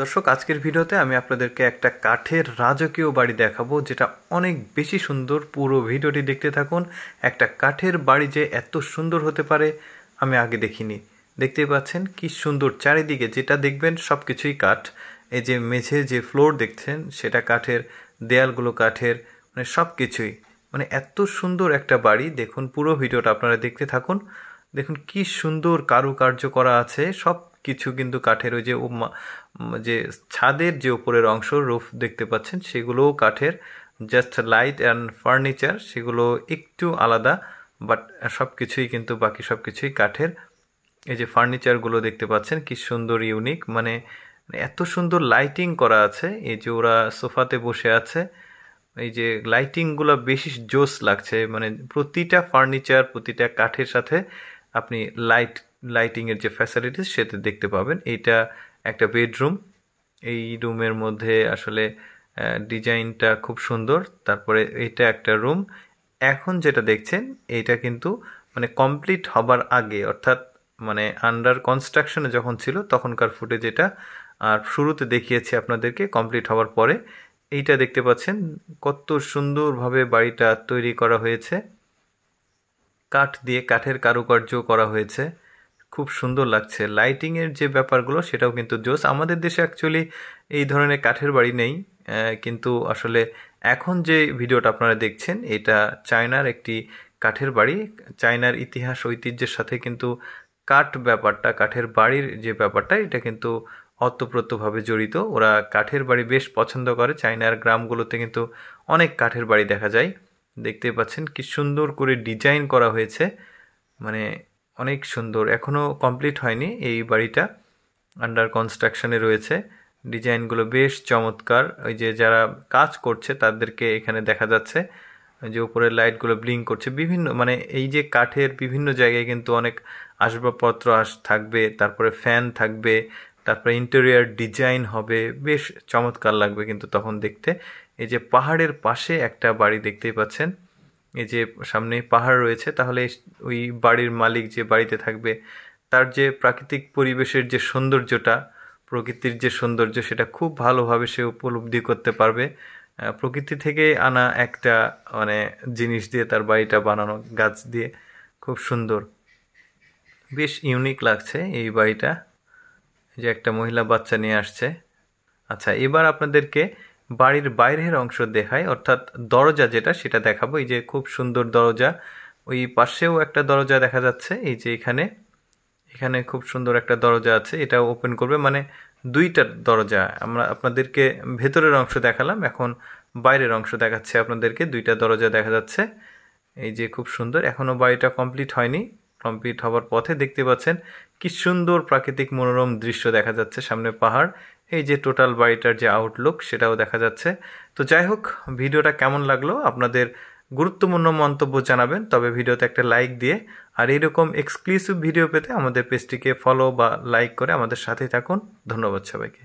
দর্শক, আজকের ভিডিওতে আমি আপনাদেরকে একটা কাঠের রাজকীয় বাড়ি দেখাবো, যেটা অনেক বেশি সুন্দর। পুরো ভিডিওটি দেখতে থাকুন। একটা কাঠের বাড়ি যে এত সুন্দর হতে পারে আমি আগে দেখিনি। দেখতেই পাচ্ছেন কি সুন্দর চারিদিকে, যেটা দেখবেন সব কিছুই কাঠ। এই যে মেঝে যে ফ্লোর দেখছেন সেটা কাঠের, দেয়ালগুলো কাঠের, মানে সব কিছুই, মানে এত সুন্দর একটা বাড়ি। দেখুন পুরো ভিডিওটা আপনারা দেখতে থাকুন। দেখুন কি সুন্দর কারুকার্য করা আছে, সব কিছু কিন্তু কাঠের। ওই যে যে ছাদের যে উপরের অংশ রুফ দেখতে পাচ্ছেন সেগুলোও কাঠের। জাস্ট লাইট অ্যান্ড ফার্নিচার সেগুলো একটু আলাদা, বাট সব কিছুই কিন্তু বাকি সব কিছুই কাঠের। এই যে ফার্নিচারগুলো দেখতে পাচ্ছেন কি সুন্দর, ইউনিক, মানে এত সুন্দর লাইটিং করা আছে। এই যে ওরা সোফাতে বসে আছে, এই যে লাইটিংগুলো বেশি জোস লাগছে। মানে প্রতিটা ফার্নিচার, প্রতিটা কাঠের সাথে আপনি লাইটিংয়ের যে ফ্যাসিলিটিস সেটা দেখতে পাবেন। এইটা একটা বেডরুম। এই রুমের মধ্যে আসলে ডিজাইনটা খুব সুন্দর। তারপরে এটা একটা রুম। এখন যেটা দেখছেন এইটা কিন্তু মানে কমপ্লিট হবার আগে, অর্থাৎ মানে আন্ডার কনস্ট্রাকশনে যখন ছিল তখনকার ফুটেজ এটা। আর শুরুতে দেখিয়েছি আপনাদেরকে কমপ্লিট হওয়ার পরে। এইটা দেখতে পাচ্ছেন কত সুন্দরভাবে বাড়িটা তৈরি করা হয়েছে। কাঠ দিয়ে, কাঠের কারুকার্য করা হয়েছে, খুব সুন্দর লাগছে। লাইটিংয়ের যে ব্যাপারগুলো সেটাও কিন্তু জোস। আমাদের দেশে অ্যাকচুয়ালি এই ধরনের কাঠের বাড়ি নেই, কিন্তু আসলে এখন যে ভিডিওটা আপনারা দেখছেন এটা চায়নার একটি কাঠের বাড়ি। চায়নার ইতিহাস ঐতিহ্যের সাথে কিন্তু কাঠ ব্যাপারটা, কাঠের বাড়ির যে ব্যাপারটা, এটা কিন্তু অতপ্রত্যভাবে জড়িত। ওরা কাঠের বাড়ি বেশ পছন্দ করে। চায়নার গ্রামগুলোতে কিন্তু অনেক কাঠের বাড়ি দেখা যায়। দেখতে পাচ্ছেন কি সুন্দর করে ডিজাইন করা হয়েছে, মানে অনেক সুন্দর। এখনও কমপ্লিট হয়নি এই বাড়িটা, আন্ডার কনস্ট্রাকশনে রয়েছে। ডিজাইনগুলো বেশ চমৎকার। ওই যে যারা কাজ করছে তাদেরকে এখানে দেখা যাচ্ছে, যে উপরের লাইটগুলো ব্লিঙ্ক করছে বিভিন্ন, মানে এই যে কাঠের বিভিন্ন জায়গায় কিন্তু অনেক আসবাবপত্র থাকবে, তারপরে ফ্যান থাকবে, তারপরে ইন্টেরিয়ার ডিজাইন হবে, বেশ চমৎকার লাগবে কিন্তু তখন দেখতে। এই যে পাহাড়ের পাশে একটা বাড়ি দেখতেই পাচ্ছেন, এই যে সামনে পাহাড় রয়েছে, তাহলে ওই বাড়ির মালিক যে বাড়িতে থাকবে তার যে প্রাকৃতিক পরিবেশের যে সৌন্দর্যটা, প্রকৃতির যে সৌন্দর্য, সেটা খুব ভালোভাবে সে উপলব্ধি করতে পারবে। প্রকৃতি থেকে আনা একটা মানে জিনিস দিয়ে তার বাড়িটা বানানো, গাছ দিয়ে, খুব সুন্দর, বেশ ইউনিক লাগছে এই বাড়িটা। যে একটা মহিলা বাচ্চা নিয়ে আসছে। আচ্ছা, এবার আপনাদেরকে বাড়ির বাইরের অংশ দেখাই, অর্থাৎ দরজা যেটা সেটা দেখাবো। এই যে খুব সুন্দর দরজা, ওই পাশেও একটা দরজা দেখা যাচ্ছে। এই যে এখানে এখানে খুব সুন্দর একটা দরজা আছে, এটা ওপেন করবে, মানে দুইটা দরজা। আমরা আপনাদেরকে ভেতরের অংশ দেখালাম, এখন বাইরের অংশ দেখাচ্ছে আপনাদেরকে। দুইটা দরজা দেখা যাচ্ছে। এই যে খুব সুন্দর, এখনও বাড়িটা কমপ্লিট হয়নি, কমপ্লিট হবার পথে। দেখতে পাচ্ছেন কি সুন্দর প্রাকৃতিক মনোরম দৃশ্য দেখা যাচ্ছে, সামনে পাহাড়। এই যে টোটাল বাড়িটার যে আউটলুক সেটাও দেখা যাচ্ছে। তো যাই হোক, ভিডিওটা কেমন লাগলো আপনাদের গুরুত্বপূর্ণ মন্তব্য জানাবেন, তবে ভিডিওতে একটা লাইক দিয়ে। আর এরকম এক্সক্লুসিভ ভিডিও পেতে আমাদের পেজটিকে ফলো বা লাইক করে আমাদের সাথেই থাকুন। ধন্যবাদ সবাইকে।